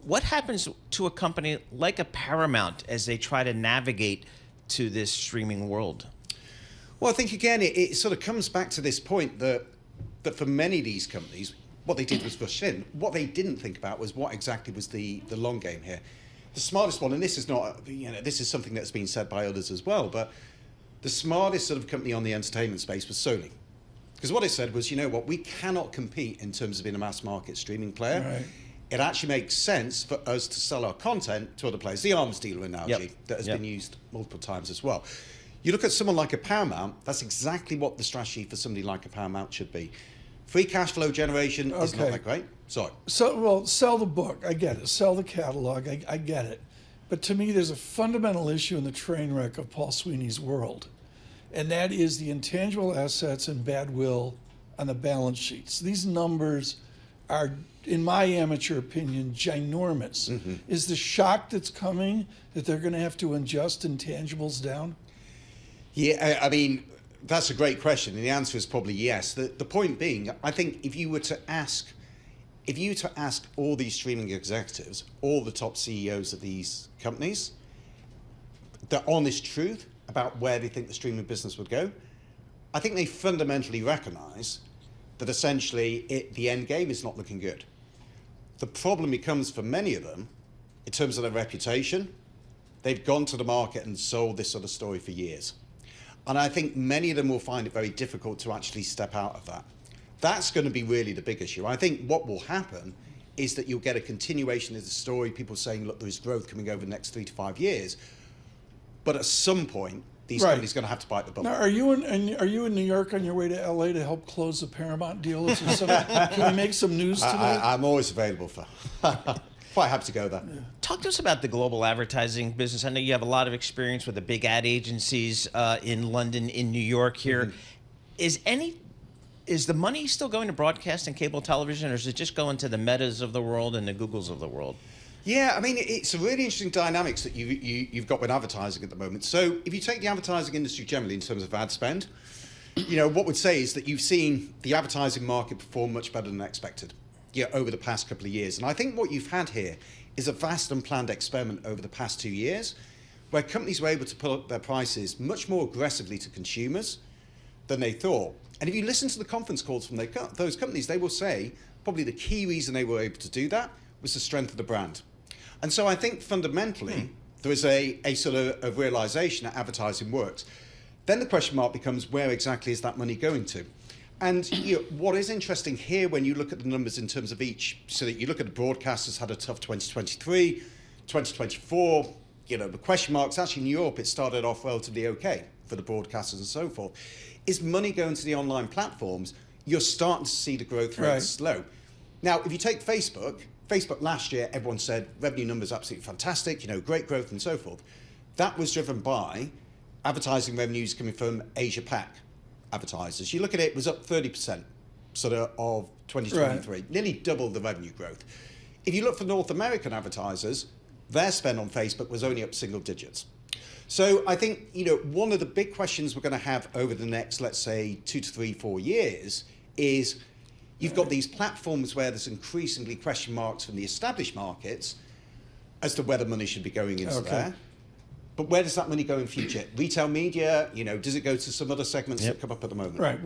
what happens to a company like a Paramount as they try to navigate to this streaming world? Well, I think, again, it sort of comes back to this point that for many of these companies, what they did was rush in. What they didn't think about was what exactly was the long game here. The smartest one, and this is not, this is something that's been said by others as well, but the smartest sort of company on the entertainment space was Sony. Because what it said was, you know what, we cannot compete in terms of being a mass market streaming player. Right. It actually makes sense for us to sell our content to other players. The arms dealer analogy that has been used multiple times as well. You look at someone like a Paramount, that's exactly what the strategy for somebody like a Paramount should be. Free cash flow generation is not that great. Sorry. So, well, sell the book. I get it. Sell the catalog. I get it. But to me, there's a fundamental issue in the train wreck of Paul Sweeney's world. And that is the intangible assets and badwill on the balance sheets. These numbers are, in my amateur opinion, ginormous. Mm-hmm. Is the shock that's coming that they're going to have to adjust intangibles down? Yeah, I mean, that's a great question, and the answer is probably yes. The point being, I think if you were to ask all these streaming executives, all the top CEOs of these companies, the honest truth about where they think the streaming business would go, I think they fundamentally recognize that essentially the end game is not looking good. The problem becomes for many of them, in terms of their reputation, they've gone to the market and sold this sort of story for years. And I think many of them will find it very difficult to actually step out of that. That's going to be really the big issue. I think what will happen is that you'll get a continuation of the story, people saying, look, there is growth coming over the next 3 to 5 years. But at some point, these companies are going to have to bite the bullet. Now, are you in New York on your way to LA to help close the Paramount deal? Can we make some news today? I'm always available for. Quite happy to go there. Yeah. Talk to us about the global advertising business. I know you have a lot of experience with the big ad agencies in London, in New York here. Mm-hmm. Is the money still going to broadcast and cable television, or is it just going to the Metas of the world and the Googles of the world? Yeah, I mean, it's a really interesting dynamics that you've got with advertising at the moment. So if you take the advertising industry generally in terms of ad spend, what we'd say is that you've seen the advertising market perform much better than expected over the past couple of years. And I think what you've had here is a vast and planned experiment over the past 2 years where companies were able to put up their prices much more aggressively to consumers than they thought. And if you listen to the conference calls from those companies, they will say probably the key reason they were able to do that was the strength of the brand. And so I think fundamentally there is a sort of realization that advertising works. Then the question mark becomes, where exactly is that money going to? And what is interesting here when you look at the numbers in terms of each, so that you look at the broadcasters had a tough 2023, 2024, the question marks, actually in Europe it started off relatively okay for the broadcasters and so forth. Is money going to the online platforms? You're starting to see the growth rate slow. Now, if you take Facebook last year, everyone said revenue numbers absolutely fantastic, great growth and so forth. That was driven by advertising revenues coming from Asia Pac advertisers. You look at it was up 30% sort of 2023, nearly double the revenue growth. If you look for North American advertisers, their spend on Facebook was only up single digits. So I think, one of the big questions we're going to have over the next, let's say, 2 to 3, 4 years is you've got these platforms where there's increasingly question marks from the established markets as to whether money should be going into there. But where does that money go in future? Retail media, does it go to some other segments that come up at the moment? Right.